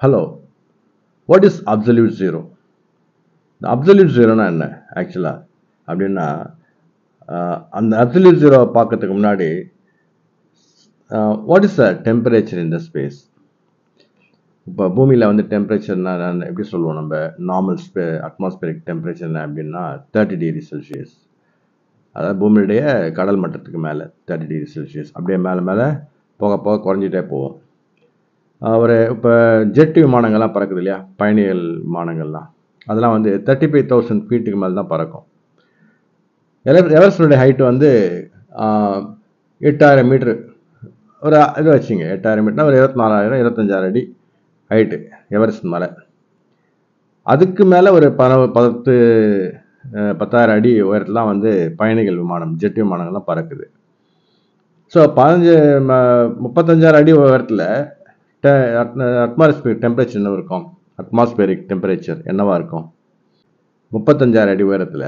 Hello, what is absolute zero? The absolute zero என்ன ஆக்சுவலா அப்படின்னா அந்த absolute zero பார்க்கறதுக்கு முன்னாடி what is the temperature in the space? இப்போ பூமியில் வந்து டெம்பரேச்சர்னா எப்படி சொல்லுவோம் நம்ம நார்மல் அட்மாஸ்பியரிக் டெம்பரேச்சர் என்ன அப்படின்னா 30 டிகிரி செல்சியஸ். அதாவது பூமியுடைய கடல் மட்டத்துக்கு மேலே 30 டிகிரி செல்சியஸ் அப்படியே மேலே மேலே போக போக குறைஞ்சிட்டே போவோம். ஒரு இப்போ ஜெட் விமானங்கள்லாம் பறக்குது இல்லையா, பயணிகள் விமானங்கள்லாம், அதெல்லாம் வந்து 35,000 ஃபீட்டுக்கு மேலே தான் பறக்கும். எவரெஸ்டோடைய ஹைட்டு வந்து 8,000 மீட்ரு. ஒரு இது வச்சுங்க, 8,000 மீட்டர்னா ஒரு 24,000 25,000 அடி ஹைட்டு எவரெஸ்ட் மலை. அதுக்கு மேலே ஒரு 10,000 அடி உயரத்துலாம் வந்து பயணிகள் விமானம், ஜெட் விமானங்கள்லாம் பறக்குது. ஸோ 35,000 அடி உயரத்தில் அட்மாஸ்பியரிக் டெம்பரேச்சர் என்ன இருக்கும்? அட்மாஸ்பியரிக் டெம்பரேச்சர் என்னவா இருக்கும்? 35,000 அடி உயரத்தில்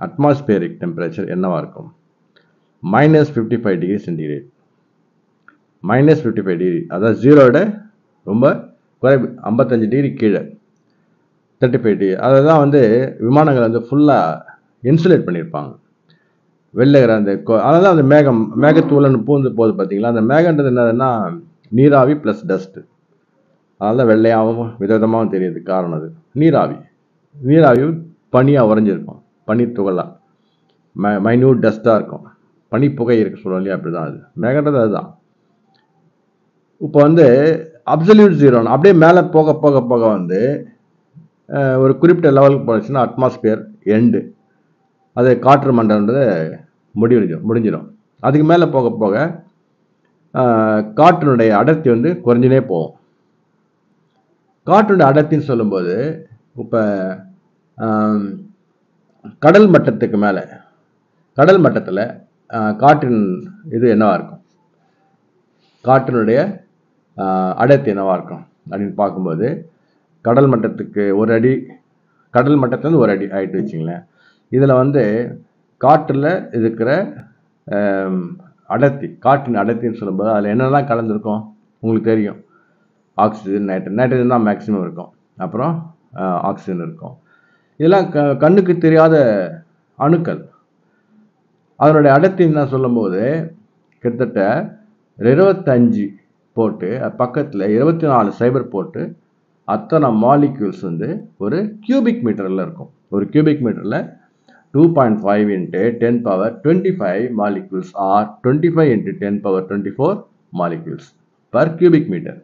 அட்மாஸ்பியரிக் டெம்பரேச்சர் என்னவா இருக்கும்? -55 டிகிரி சென்டிகிரேட். -55 டிகிரி, அதாவது ஜீரோட ரொம்ப குறைவு, 55 டிகிரி கீழே, 35 டிகிரி. அதை தான் வந்து விமானங்கள் வந்து ஃபுல்லாக இன்சுலேட் பண்ணியிருப்பாங்க. வெளில அந்த அதனால அந்த மேகத்தூளன்னு பூந்து போகுது பார்த்தீங்களா, அந்த மேகன்றது என்னதுன்னா நீராவி ப்ளஸ் டஸ்ட்டு. அதனால வெள்ளையாகவும் விதவிதமாகவும் தெரியுது. காரணம் அது நீராவி பனியாக உறைஞ்சிருக்கும், பனி துகளாக மைன்யூட் டஸ்ட்டாக இருக்கும், பனி புகை இருக்கு சொல்லுவோம் இல்லையா, அப்படி தான் அது மேகன்றது. அதுதான் இப்போ வந்து அப்சல்யூட் ஜீரோ. அப்படியே மேலே போக போக போக வந்து ஒரு குறிப்பிட்ட லெவலுக்கு போச்சுன்னா அட்மாஸ்பியர் எண்டு, அது காற்று மண்டலன்றது முடிஞ்சிடும். அதுக்கு மேலே போக போக காற்றினுடைய அடர்த்தி வந்து குறைஞ்சினே போகும். காற்றினுடைய அடர்த்தின்னு சொல்லும்போது இப்போ கடல் மட்டத்துக்கு மேலே, கடல் மட்டத்தில் காற்றின் இது என்னவா இருக்கும், காற்றினுடைய அடர்த்தி என்னவா இருக்கும் அப்படின்னு பார்க்கும்போது, கடல் மட்டத்துக்கு ஒரு அடி, கடல் மட்டத்துலேருந்து ஒரு அடி ஆகிட்டு வச்சுங்களேன். இதில் வந்து காற்றில் இருக்கிற அடர்த்தி, காற்றின் அடர்த்தின்னு சொல்லும்போது அதில் என்னெல்லாம் கலந்துருக்கும் உங்களுக்கு தெரியும். ஆக்சிஜன், நைட்ரஜன் தான் மேக்சிமம் இருக்கும், அப்புறம் ஆக்சிஜன் இருக்கும். இதெல்லாம் கண்ணுக்கு தெரியாத அணுக்கள். அதனுடைய அடர்த்தின்னு சொல்லும்போது கிட்டத்தட்ட 25 போட்டு பக்கத்தில் 24 சைபர் போட்டு அத்தனை மாலிக்யூல்ஸ் வந்து ஒரு கியூபிக் மீட்டரில் இருக்கும். ஒரு கியூபிக் மீட்டரில் 2.5 × 10^25 molecules or 25 × 10^24 molecules per cubic meter.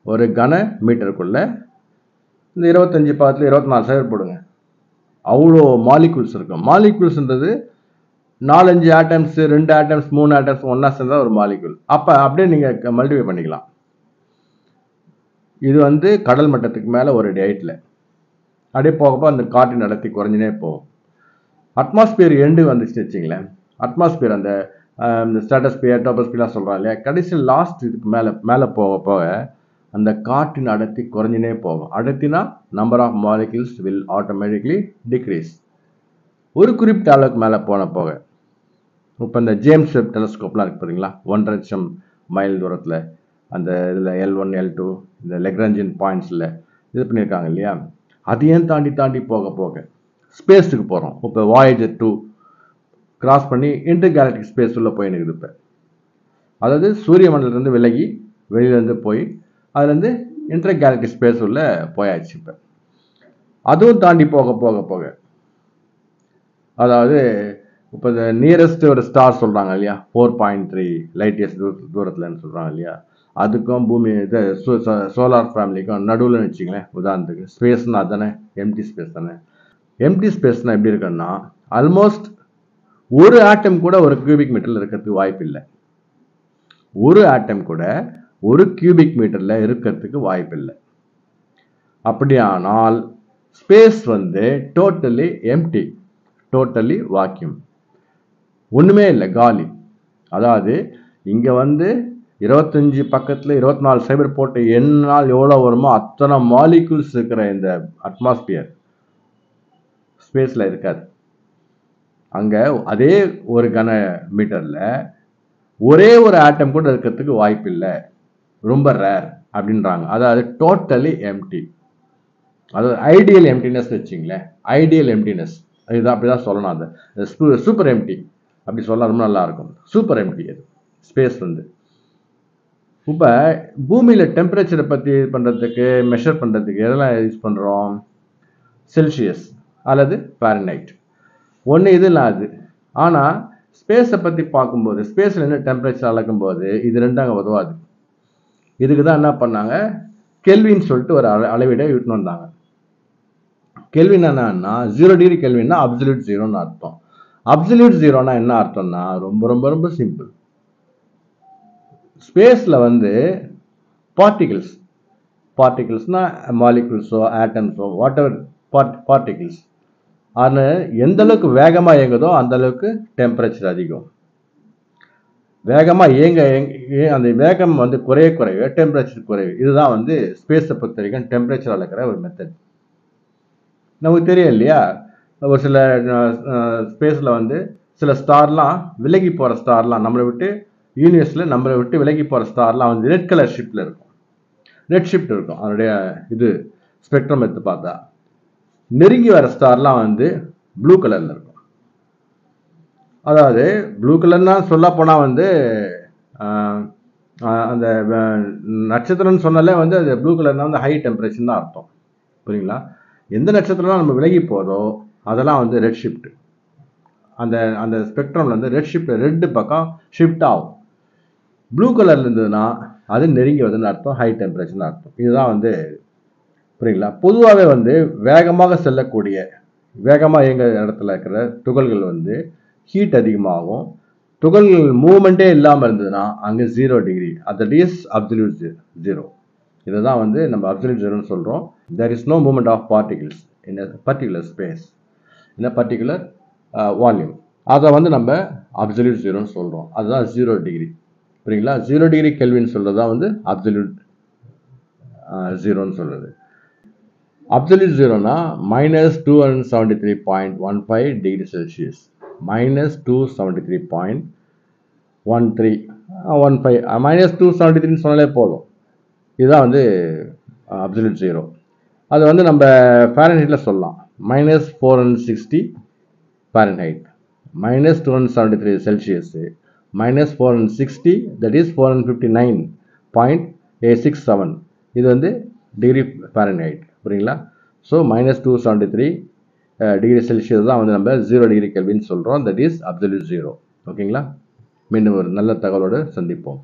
ஒரு கன மீட்டருக்குள்ள இந்த 25 பக்கத்தில் 24 சைபர் போடுங்க, அவ்வளோ மாலிக்யூல்ஸ் இருக்கும். மாலிக்யூல்ஸ்ன்றது 4-5 ஆட்டம்ஸ், 2 ஆட்டம்ஸ், 3 ஆட்டம்ஸ் ஒன்றா சேர்ந்தா ஒரு மாலிக்யூல். அப்போ அப்படியே நீங்கள் மல்டிப்ளை பண்ணிக்கலாம். இது வந்து கடல் மட்டத்துக்கு மேலே ஒரு ஹைட்டில் அப்படியே போகப்போ அந்த காற்றின் அடர்த்தி குறைஞ்சினே போகும். அட்மாஸ்பியர் எண்டு வந்துச்சு வச்சுங்களேன், அட்மாஸ்பியர் அந்த ஸ்ட்ராட்டோஸ்பியர், டோபோஸ்பியர்லாம் சொல்கிறாங்க இல்லையா, கடைசியில் லாஸ்ட் இதுக்கு மேலே போக போக அந்த காற்றின் அடர்த்தி குறைஞ்சினே போகும். அடர்த்தினா number of molecules will automatically decrease. ஒரு குறிப்பிட்ட அளவுக்கு மேலே போக இப்போ இந்த ஜேம்ஸ் வெப் டெலஸ்கோப்லாம் இருக்குது பார்த்தீங்களா, 1.5 லட்சம் மைல் தூரத்தில் அந்த இதில் L1 L2 இந்த லெக்ராஞ்சியன் பாயிண்ட்ஸில் இது பண்ணியிருக்காங்க இல்லையா, அதையும் தாண்டி போக ஸ்பேஸுக்கு போகிறோம். இப்போ வாயேஜர் 2 கிராஸ் பண்ணி இன்டர் கேலக்டிக் ஸ்பேஸ் உள்ள போய் நிற்குது. இப்போ அதாவது சூரிய மண்டலத்திலேருந்து விலகி வெளியிலேருந்து போய் அதுலேருந்து இன்டர் கேலக்டிக் ஸ்பேஸ் உள்ள போயாச்சு. இப்போ அதுவும் தாண்டி போக அதாவது இப்போ இந்த நியரஸ்ட் ஒரு ஸ்டார் சொல்கிறாங்க இல்லையா, 4.3 லைட் இயர்ஸ் தூரத்தில்னு சொல்கிறாங்க இல்லையா, அதுக்கும் பூமி இது சோலார் ஃபேமிலிக்கும் நடுவில் வச்சுங்களேன். உதாரணத்துக்கு ஸ்பேஸ்னா அதுதானே, எம்டி ஸ்பேஸ் தானே. எம்டி ஸ்பேஸ்னால் எப்படி இருக்குன்னா ஆல்மோஸ்ட் ஒரு ஆட்டம் கூட ஒரு கியூபிக் மீட்டரில் இருக்கிறதுக்கு வாய்ப்பு இல்லை. ஒரு ஆட்டம் கூட ஒரு கியூபிக் மீட்டரில் இருக்கிறதுக்கு வாய்ப்பு இல்லை. அப்படியானால் ஸ்பேஸ் வந்து டோட்டலி எம்டி, டோட்டலி வாக்யூம், ஒன்றுமே இல்லை, காலி. அதாவது இங்கே வந்து 25 பக்கத்தில் 24 சைபர் போட்டு என்னால் எவ்வளோ வருமோ அத்தனை மாலிக்யூல்ஸ் இருக்கிற இந்த அட்மாஸ்பியர் ஸ்பேஸில் இருக்காது. அங்கே அதே ஒரு கன மீட்டரில் ஒரே ஒரு ஆட்டம் கூட இருக்கிறதுக்கு வாய்ப்பு இல்லை. ரொம்ப ரேர் அப்படின்றாங்க. அதாவது டோட்டலி எம்டி, அதாவது ஐடியல் எம்டினஸ் வச்சுங்களேன். ஐடியல் எம்டினஸ் இதுதான், அப்படிதான் சொல்லணும். அது சூப்பர் எம்டி அப்படி சொல்ல ரொம்ப நல்லா இருக்கும். சூப்பர் எம்டி அது ஸ்பேஸ் வந்து. இப்போ பூமியில் டெம்பரேச்சரை பற்றி பண்ணுறதுக்கு மெஷர் பண்ணுறதுக்கு எதெல்லாம் யூஸ் பண்ணுறோம்? செல்சியஸ் அல்லது ஃபாரன்ஹைட். ஒன்று இது இல்லை அது. ஆனால் ஸ்பேஸை பற்றி பார்க்கும்போது, ஸ்பேஸில் என்ன டெம்பரேச்சர் அளக்கும்போது இது ரெண்டும் அங்கே உதவாது. இதுக்கு தான் என்ன பண்ணாங்க, கெல்வின்னு சொல்லிட்டு ஒரு அளவீடை விட்டுன்னு வந்தாங்க. கெல்வின் என்னன்னா 0 டிகிரி கெல்வின்னா அப்சல்யூட் ஜீரோன்னு அர்த்தம். அப்சல்யூட் ஜீரோனா என்ன அர்த்தம்னா ரொம்ப ரொம்ப ரொம்ப சிம்பிள். ஸ்பேஸில் வந்து பார்ட்டிகிள்ஸ், பார்ட்டிகிள்ஸ்னா மாலிகுல்ஸோ ஆட்டம்ஸோ வாட் எவர் பார்ட்டிகிள்ஸ், அது எந்த அளவுக்கு வேகமாக இயங்குதோ அந்த அளவுக்கு டெம்பரேச்சர் அதிகம். வேகமாக அந்த வேகம் வந்து குறைய டெம்பரேச்சர் குறைவு. இதுதான் வந்து ஸ்பேஸை பொறுத்த வரைக்கும் டெம்பரேச்சர் அளக்கிற ஒரு மெத்தட். நமக்கு தெரியும் இல்லையா, ஒரு சில ஸ்பேஸில் வந்து சில ஸ்டார்லாம் விலகி போகிற ஸ்டார்லாம் நம்மளை விட்டு, யூனிவர்ஸில் நம்மளை விட்டு விலகி போகிற ஸ்டார்லாம் வந்து ரெட் கலர் ஷிஃப்டில் இருக்கும். ரெட் ஷிஃப்ட் இருக்கும் அதனுடைய இது ஸ்பெக்ட்ரம் எடுத்து பார்த்தா. நெருங்கி வர ஸ்டார்லாம் வந்து ப்ளூ கலரில் இருக்கும். அதாவது ப்ளூ கலர்னா சொல்ல போனால் வந்து அந்த நட்சத்திரம்னு சொன்னாலே வந்து அது ப்ளூ கலர்னா வந்து ஹை டெம்பரேச்சர் தான் அர்த்தம். புரியுங்களா? எந்த நட்சத்திரம்லாம் நம்ம விலகி போதோ அதெல்லாம் வந்து ரெட் ஷிஃப்ட். அந்த அந்த ஸ்பெக்ட்ரம்ல வந்து ரெட் ஷிஃப்ட், ரெட் பக்கம் ஷிஃப்ட் ஆகும். ப்ளூ கலர்ல இருந்ததுன்னா அது நெருங்கி வருதுன்னு அர்த்தம், ஹை டெம்பரேச்சர்னு அர்த்தம். இதுதான் வந்து புரியுங்களா? பொதுவாகவே வந்து வேகமாக செல்லக்கூடிய, வேகமாக இயங்குற இடத்துல இருக்கிற துகள்கள் வந்து ஹீட் அதிகமாகும். துகள்கள் மூவ்மெண்ட்டே இல்லாமல் இருந்ததுன்னா அங்கே 0 degree, that is absolute zero. இதுதான் வந்து நம்ம அப்சல்யூட் ஜீரோன்னு சொல்கிறோம். There is no movement of particles in a particular space, in a particular volume. அதை வந்து நம்ம அப்சல்யூட் ஜீரோன்னு சொல்கிறோம். அதுதான் 0 டிகிரி. புரியுங்களா? 0 டிகிரி கெல்வின் சொல்கிறது தான் வந்து அப்சல்யூட் ஜீரோன்னு சொல்கிறது. அப்சல்யூட் ஜீரோனா -273.15 டிகிரி செல்சியஸ், -273.15 -273 சொன்னாலே போதும். இதுதான் வந்து அப்சல்யூட் ஜீரோ. அது வந்து நம்ம ஃபாரன்ஹைட்டில் சொல்லலாம். -460 ஃபாரன்ஹைட், -273 செல்சியஸ், -460 தட் இஸ் 459.867. இது வந்து டிகிரி ஃபாரன்ஹைட். புரியுங்களா? ஸோ -273 டிகிரி செல்சியஸ் தான் வந்து நம்ம 0 டிகிரி கெல்வின் சொல்கிறோம். That is absolute zero. ஓகேங்களா? மீண்டும் ஒரு நல்ல தகவலோடு சந்திப்போம்.